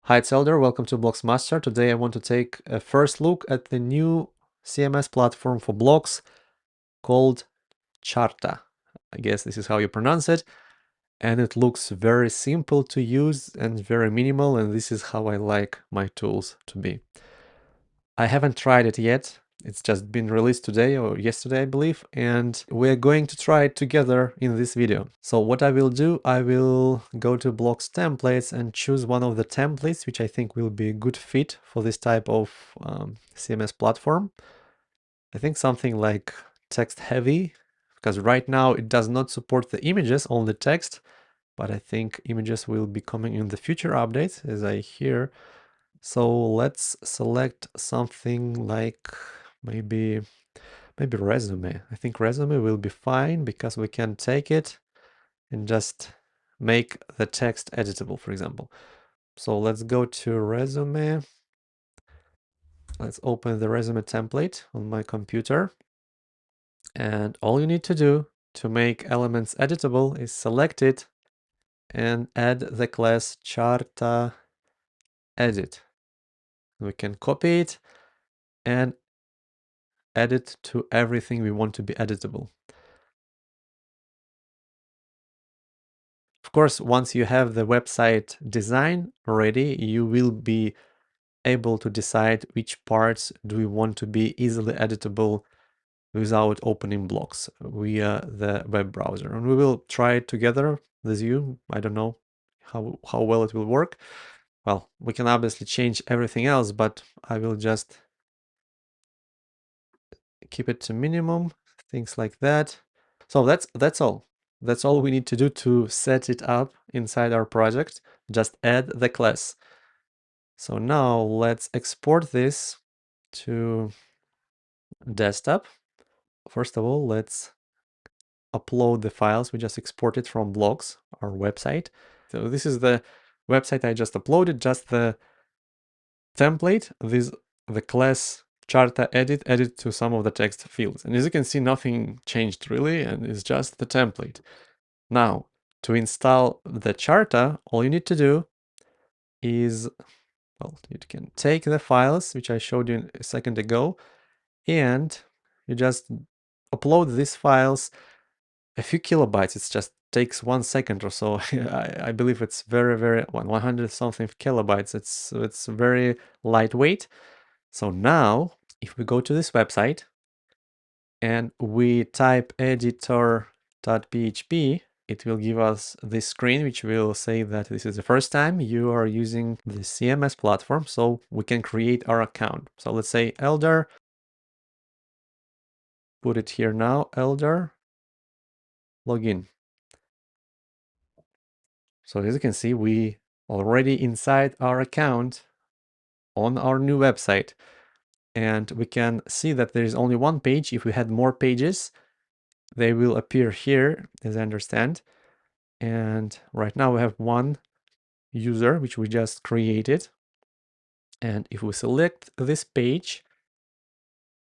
Hi, it's Elder. Welcome to Blocs Master. Today I want to take a first look at the new CMS platform for blocks called Charta. I guess this is how you pronounce it. And it looks very simple to use and very minimal, and this is how I like my tools to be. I haven't tried it yet. It's just been released today or yesterday, I believe, and we're going to try it together in this video. So what I will do, I will go to Blocks templates and choose one of the templates, which I think will be a good fit for this type of CMS platform. I think something like text heavy, because right now it does not support the images, only text, but I think images will be coming in the future updates, as I hear. So let's select something like maybe resume. I think resume will be fine because we can take it and just make the text editable, for example. So let's go to resume. Let's open the resume template on my computer. And all you need to do to make elements editable is select it and add the class Charta edit. We can copy it and add it to everything we want to be editable. Of course, once you have the website design ready, you will be able to decide which parts do we want to be easily editable without opening blocks via the web browser. And we will try it together with you. I don't know how well it will work. Well, we can obviously change everything else, but I will just keep it to minimum, things like that. So that's all. That's all we need to do to set it up inside our project. Just add the class. So now let's export this to desktop. First of all, let's upload the files we just exported from Blocs, our website. So this is the website I just uploaded, just the template, the class Charta edit added to some of the text fields. And as you can see, nothing changed really, and it's just the template. Now, to install the Charta, all you need to do is, well, you can take the files, which I showed you a second ago, and you just upload these files a few kilobytes. It just takes 1 second or so. I believe it's very 100 something kilobytes. It's very lightweight. So now, if we go to this website and we type editor.php, it will give us this screen, which will say that this is the first time you are using the CMS platform, so we can create our account. So let's say Elder, put it here now, Elder, login. So as you can see, we already inside our account on our new website. And we can see that there is only one page. If we had more pages, they will appear here, as I understand. And right now we have one user, which we just created. And if we select this page,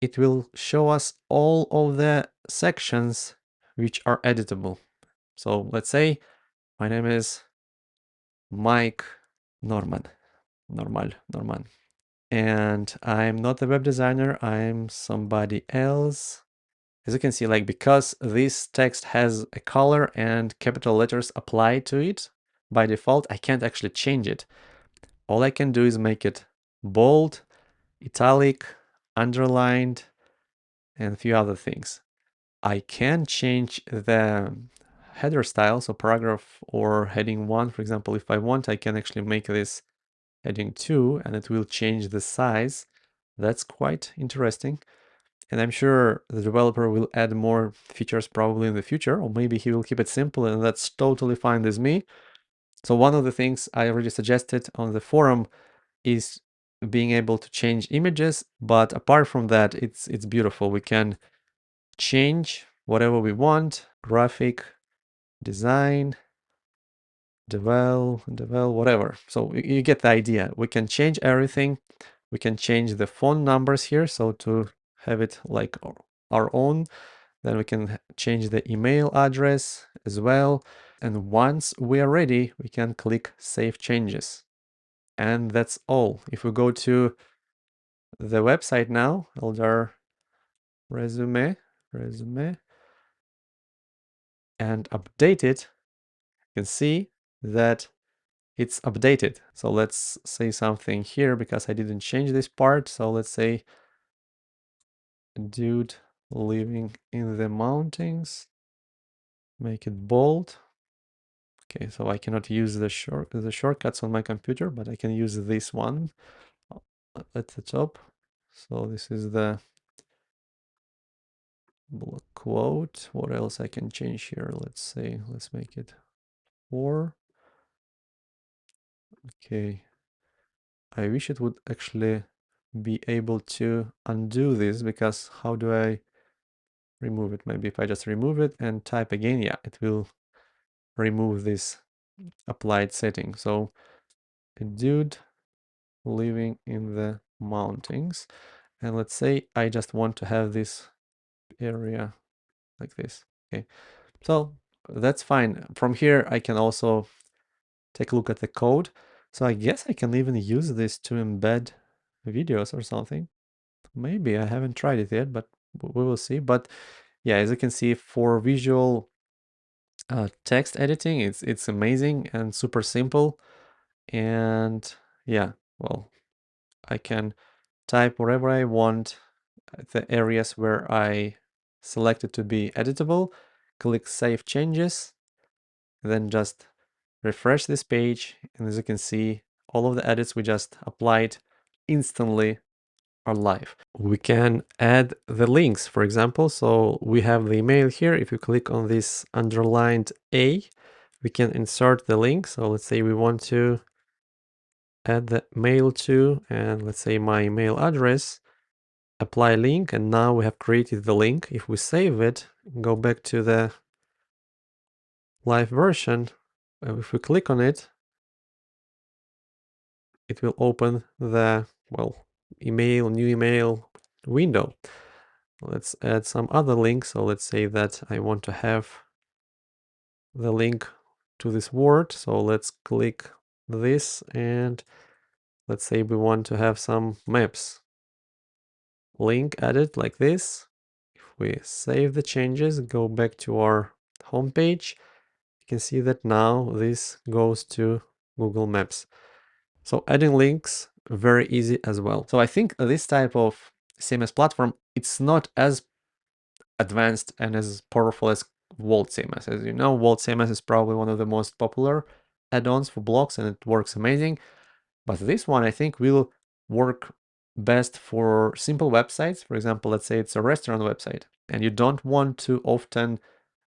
it will show us all of the sections which are editable. So let's say my name is Mike Norman, Norman. And I'm not a web designer, I'm somebody else. As you can see, like, because this text has a color and capital letters applied to it by default, I can't actually change it. All I can do is make it bold, italic, underlined, and a few other things. I can change the header style, so paragraph or heading 1, for example. If I want, I can actually make this heading 2, and it will change the size. That's quite interesting. And I'm sure the developer will add more features probably in the future, or maybe he will keep it simple, and that's totally fine with me. So one of the things I already suggested on the forum is being able to change images, but apart from that, it's beautiful. We can change whatever we want: graphic, design, devel, whatever. So you get the idea. We can change everything. We can change the phone numbers here, so to have it like our own. Then we can change the email address as well. And once we are ready, we can click Save Changes. And that's all. If we go to the website now, Eldar resume, and update it, you can see that it's updated. So let's say something here because I didn't change this part. So let's say dude living in the mountains, make it bold. Okay, so I cannot use the shortcuts on my computer, but I can use this one at the top. So this is the block quote. What else I can change here? Let's say, let's make it 4. Okay. I wish it would actually be able to undo this, because how do I remove it? Maybe if I just remove it and type again, yeah, it will remove this applied setting. So a dude living in the mountains. And let's say I just want to have this area like this. Okay, so that's fine. From here, I can also take a look at the code. So I guess I can even use this to embed videos or something. Maybe I haven't tried it yet, but we will see. But yeah, as you can see, for visual text editing, it's amazing and super simple. And yeah, well, I can type wherever I want, the areas where I selected to be editable, click Save Changes, then just refresh this page, and as you can see, all of the edits we just applied instantly are live. We can add the links, for example. So we have the email here. If you click on this underlined A, we can insert the link. So let's say we want to add the mail to, and let's say my email address, apply link, and now we have created the link. If we save it, go back to the live version, if we click on it, it will open the, well, new email window. Let's add some other links. So let's say that I want to have the link to this word. So let's click this, and let's say we want to have some maps. Link added like this. If we save the changes, go back to our home page, you can see that now this goes to Google Maps. So adding links, very easy as well. So I think this type of CMS platform, it's not as advanced and as powerful as Vault CMS. As you know, Vault CMS is probably one of the most popular add-ons for Blocs, and it works amazing. But this one, I think, will work best for simple websites. For example, let's say it's a restaurant website, and you don't want to often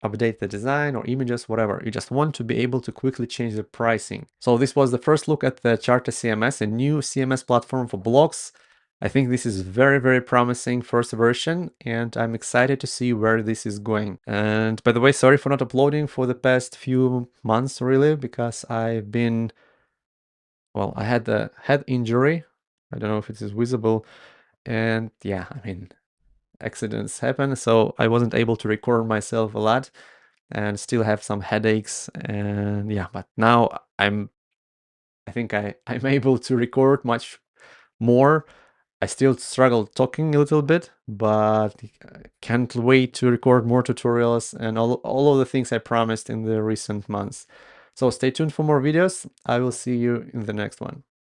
update the design or images, whatever. You just want to be able to quickly change the pricing. So this was the first look at the Charta CMS, a new CMS platform for Blocs. I think this is very, very promising first version, and I'm excited to see where this is going. And by the way, sorry for not uploading for the past few months, really, because I've been, well, I had a head injury. I don't know if it is visible. And yeah, I mean, accidents happen, so I wasn't able to record myself a lot and still have some headaches. And yeah, but now I think I'm able to record much more. I still struggle talking a little bit, but can't wait to record more tutorials and all of the things I promised in the recent months. So stay tuned for more videos. I will see you in the next one.